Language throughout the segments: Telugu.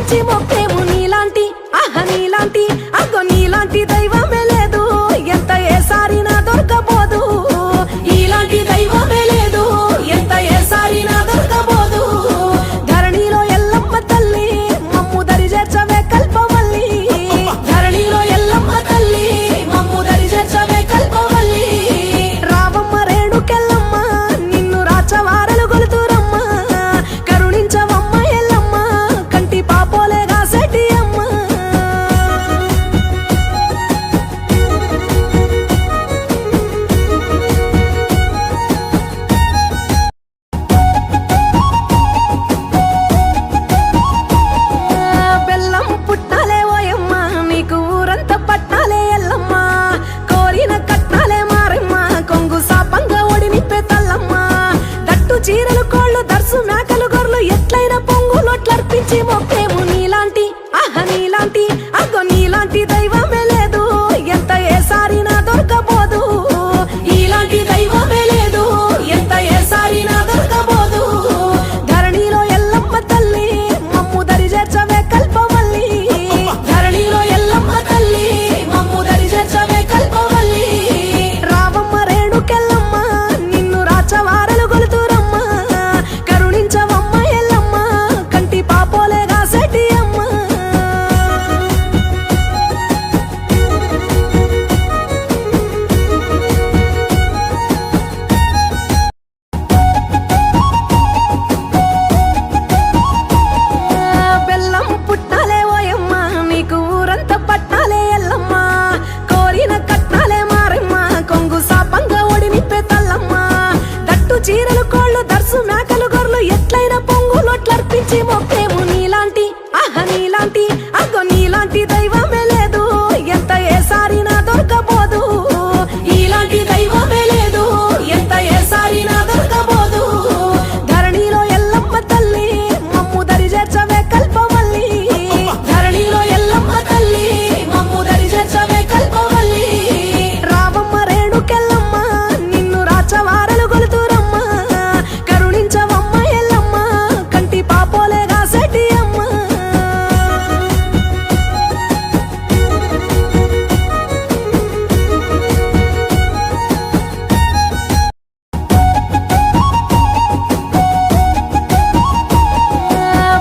అర్పించి మొక్కేము నీలాంటి నీలాంటి అగ్గో నీలాంటి దైవమే లేదు ఎంత ఏసారినా దొరకబోదు నీలాంటి దైవమే లేదు ఎంత ఏసారినా దొరకబోదు ధరణిలో ఎల్లమ్మ తల్లి మమ్ము దరి చేర్చవే కల్పవల్లి ధరణిలో ఎల్లమ్మ తల్లి మమ్ము దరి చేర్చవే కల్పవల్లి రావమ్మ రేణుకెల్లమ్మ నిన్ను రాచవారలు గొలుతురమ్మ కరుణించవమ్మ ఎల్లమ్మ కంటి పాపోలే గాసేటి అమ్మ బెల్లం పుట్టాలే ఓయమ్మ నీకు ఊరంతా పట్టాలే ఎల్లమ్మ కోరిన కట్టాలే మారమ్మ కొంగు సాపంగా ఒడి నిప్పే తల్లమ్మ దట్టు చీరలు కోళ్ళు దర్సు మేకలు గొర్రెలు ఎట్లయిన పొంగులొట్లర్పించి మొక్కేము నీలాంటి నీలాంటి అగ్గో నీలాంటి దైవమే లేదు ఎంత ఏసారినా దొరకబోదు నీలాంటి దైవమే లేదు ఎంత ఏసారినా దొరకబోదు ధరణిలో ఎల్లమ్మ తల్లి మమ్ము దరి చేర్చవే కల్పవల్లి ధరణిలో ఎల్లమ్మ తల్లి మమ్ము దరి చేర్చవే కల్పవల్లి రావమ్మ రేణుకెల్లమ్మ నిన్ను రాచవారలు గొలుతురమ్మ కరుణించవమ్మ ఎల్లమ్మ కంటి పాపోలే గాసేటి అమ్మ బెల్లం పుట్టాలే ఓయమ్మ నీకు ఊరంతా పట్టాలే ఎల్లమ్మ కోరిన కట్టాలే మారమ్మ కొంగు సాపంగా ఒడి నిప్పే తల్లమ్మ దట్టు చీరలు కోళ్ళు దర్సు మేకలు గొర్రెలు ఎట్లయిన పొంగులొట్లర్పించి మొక్కేము నీలాంటి నీలాంటి అగ్గో నీలాంటి దైవమే లేదు ఎంత ఏసారినా దొరకబోదు నీలాంటి దైవమే లేదు ఎంత ఏసారినా దొరకబోదు ధరణిలో ఎల్లమ్మ తల్లి మమ్ము దరి చేర్చవే కల్పవల్లి ధరణిలో ఎల్లమ్మ తల్లి మమ్ము దరి చేర్చవే కల్పవల్లి రావమ్మ రేణుకెల్లమ్మ నిన్ను రాచవారలు గొలుతురమ్మ కరుణించవమ్మ ఎల్లమ్మ కంటి పాపోలే గాసేటి అమ్మ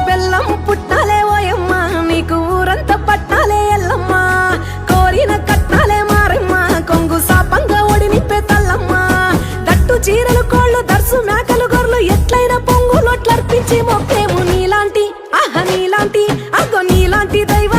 బెల్లం పుట్టాలే ఓయమ్మ నీకు ఊరంతా పట్టాలే ఎల్లమ్మ కోరిన కట్టాలే మారమ్మ కొంగు సాపంగా ఒడి నిప్పే తల్లమ్మ దట్టు చీరలు కోళ్ళు దర్సు మేకలు గొర్రెలు ఎట్లయిన పొంగులొట్లర్పించి మొక్కేము నీలాంటి నీలాంటి అగ్గో నీలాంటి దైవ